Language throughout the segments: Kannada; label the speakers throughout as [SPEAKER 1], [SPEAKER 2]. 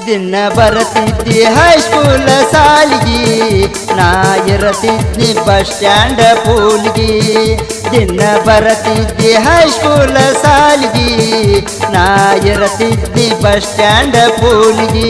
[SPEAKER 1] ದಿನ ಬರತಿದ್ದಿ ಹೈಸ್ಕೂಲ್ ಸಾಲಿಗಿ ನಾ ಇರತಿದ್ನಿ ಬಸ್ ಸ್ಟ್ಯಾಂಡ್ ಪೂಲ್ಗಿ ದಿನ ಬರತಿದ್ದಿ ಹೈಸ್ಕೂಲ್ ಸಾಲಿಗಿ ನಾ ಇರತಿದ್ನಿ ಬಸ್ ಸ್ಟ್ಯಾಂಡ್ ಪೂಲ್ಗಿ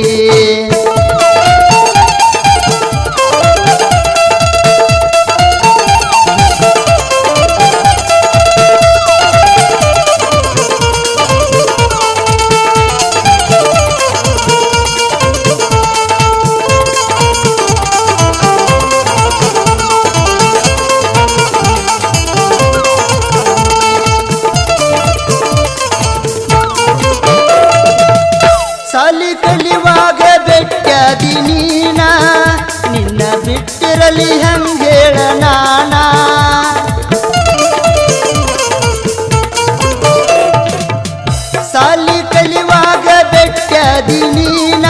[SPEAKER 1] ಸಾಲಿ ಕಲಿವಾಗ ಬೆಟ್ಟದಿ ನೀನ ನಿನ್ನ ಬಿಟ್ಟಿರಲಿ ಹಂಗೇಳ ನಾನ ಸಾಲಿ ಕಲಿವಾಗ ಬೆಟ್ಟದಿ ನೀನ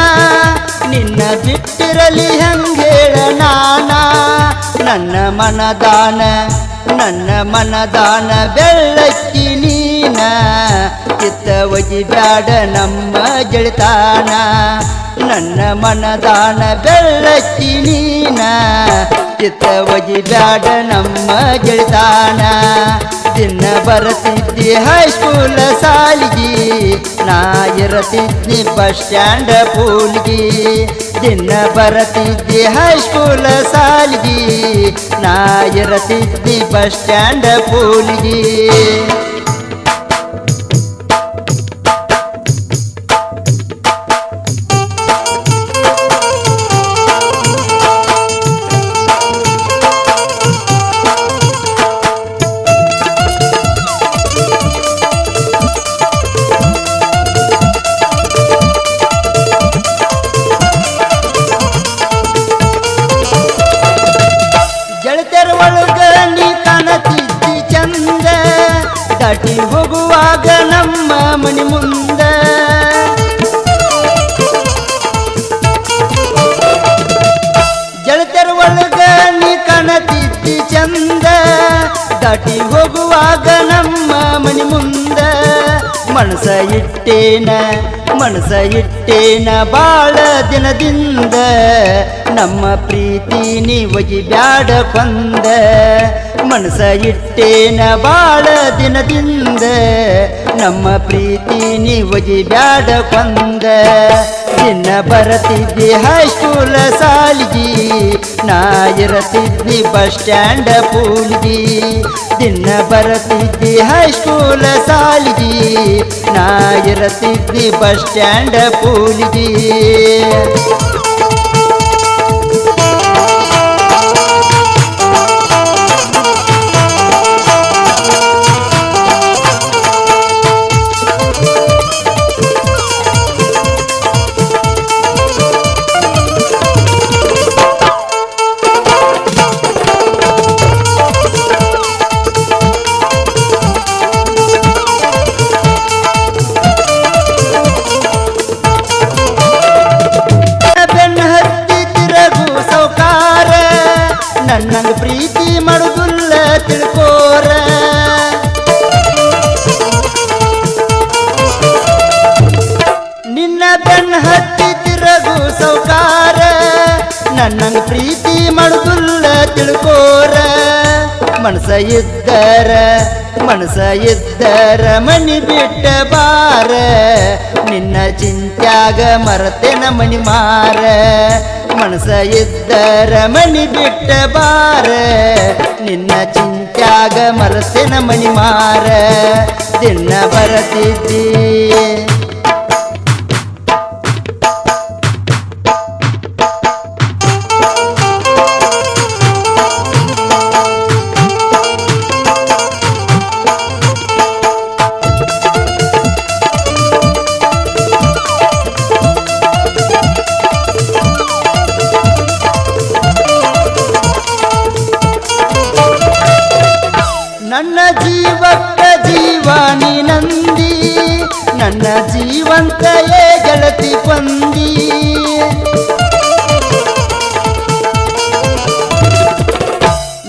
[SPEAKER 1] ನಿನ್ನ ಬಿಟ್ಟಿರಲಿ ಹಂಗೇಳ ನಾನ ನನ್ನ ಮನದಾನ ಬೆಳ್ಳಕ್ಕಿ ನೀನ ಕಿತ್ತ ಒಗಿಬ್ಯಾಡ ನಮ್ಮ ಗೆಳತಾನ ನನ್ನ ಮನದಾನ ಬೆಳ್ಳಕ್ಕಿ ನೀನ ಕಿತ್ತ ಒಗಿಬ್ಯಾಡ ನಮ್ಮ ಗೆಳತಾನ ದಿನ ಬರತಿದ್ದಿ ಹೈಸ್ಕೂಲ್ ಸಾಲಿಗಿ ನಾ ಇರತಿದ್ನಿ ಬಸ್ ಸ್ಟ್ಯಾಂಡ್ ಪೂಲ್ಗಿ ದಿನ ಬರತಿದ್ದಿ ಹೈಸ್ಕೂಲ್ ಸಾಲಿಗಿ ನಾ ಇರತಿದ್ನಿ ಬಸ್ ಸ್ಟ್ಯಾಂಡ್ ಪೂಲ್ಗಿ ದಾಟಿ ಹೋಗುವಾಗ ನಮ್ಮ ಮನೆ ಮುಂದ ಗೆಳತಿಯರ ಒಳಗ ನೀ ಕಾಣತಿದ್ದಿ ಚಂದ ದಾಟಿ ಹೋಗುವಾಗ ನಮ್ಮ ಮನೆ ಮುಂದ ಮನಸ ಇಟ್ಟೇನ ಬಾಳ ದಿನದಿಂದ ನಮ್ಮ ಪ್ರೀತಿ ನೀ ಒಗಿಬ್ಯಾಡ ಕೊಂದ ಮನಸ ಇಟ್ಟೇನ ಬಾಳ ದಿನದಿಂದ ನಮ್ಮ ಪ್ರೀತಿ ನೀ ಒಗಿಬ್ಯಾಡ ಕೊಂದ ದಿನ ಬರತಿದ್ದಿ ಹೈಸ್ಕೂಲ್ ಸಾಲಿಗಿ ನಾ ಇರತಿದ್ನಿ ಬಸ್ ಸ್ಟ್ಯಾಂಡ್ ಪೂಲ್ಗಿ ದಿನ ಬರತಿದ್ದಿ ಹೈಸ್ಕೂಲ್ ಸಾಲಿಗಿ ನಾ ಇರತಿದ್ನಿ ಬಸ್ ಸ್ಟ್ಯಾಂಡ್ ಪೂಲ್ಗಿ ನನ್ನಂಗ ಪ್ರೀತಿ ಮಾಡುದಿಲ್ಲ ತಿಳ್ಕೋರ ನಿನ್ನ ಬೆನ್ನ ಹತ್ತಿ ತಿರಗು ಸೌಕಾರ ನನ್ನಂಗ ಪ್ರೀತಿ ಮಾಡುದಿಲ್ಲ ತಿಳ್ಕೋರ ಮನಸ ಇದ್ದರ ಮನಿ ಬಿಟ್ಟ ಬಾರ ನಿನ್ನ ಚಿಂತ್ಯಾಗ ಮರತೆನ ಮನಿ ಮಾರ ಮನಸ ಇದ್ದರ ಮನಿ ಬಿಟ್ಟ ಬಾರ ನಿನ್ನ ಚಿಂತ್ಯಾಗ ಮರತೆನ ಮನಿ ಮಾರ ದಿನ ಬರತಿದ್ದಿ ನನ್ನ ಜೀವಕ್ಕ ಜೀವಾನಿ ನಂದಿ ನನ್ನ ಜೀವಂತಯೇ ಗೆಳತಿ ಕೊಂದಿ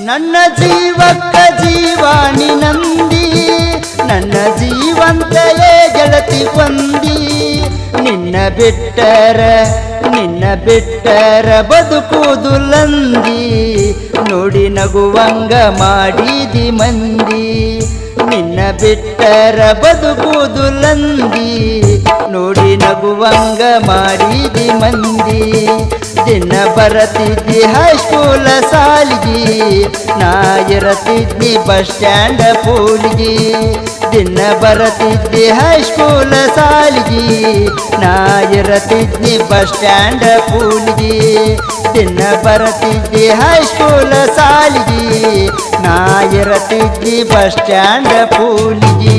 [SPEAKER 1] ನನ್ನ ಜೀವಕ್ಕ ಜೀವಾನಿ ನಂದಿ ನನ್ನ ಜೀವಂತಯೇ ಗೆಳತಿ ಕೊಂದಿ ನಿನ್ನ ಬಿಟ್ಟರ ಬದುಕುವುದುಲ್ಲಂದಿ ನೋಡಿ ನಗುವಂಗ ಮಾಡಿದಿ ಮಂದಿ ನಿನ್ನ ಬಿಟ್ಟರ ಬದುಕುವುದುಲ್ಲಂದಿ ನೋಡಿ ನಗುವಂಗ ಮಾಡಿದಿ ಮಂದಿ ದಿನ ಬರತಿದ್ದಿ ಹೈಸ್ಕೂಲ ಸಾಲಿಗಿ ನಾ ಇರತಿದ್ದಿ ಬಸ್ ಸ್ಟ್ಯಾಂಡ್ ಪೋಲಿಗಿ ದಿನ ಬರತಿದ್ದಿ ಹೈಸ್ಕೂಲ ಸಾಲಿಗಿ ನಾ ಇರತಿದ್ದಿ ಬಸ್ ಸ್ಟ್ಯಾಂಡ್ ಪೋಲಿಗಿ ದಿನ ಬರತಿದ್ದಿ ಹೈಸ್ಕೂಲ ಸಾಲಿಗಿ ನಾ ಇರತಿದ್ದಿ ಬಸ್ ಸ್ಟ್ಯಾಂಡ್ ಪೋಲಿಗಿ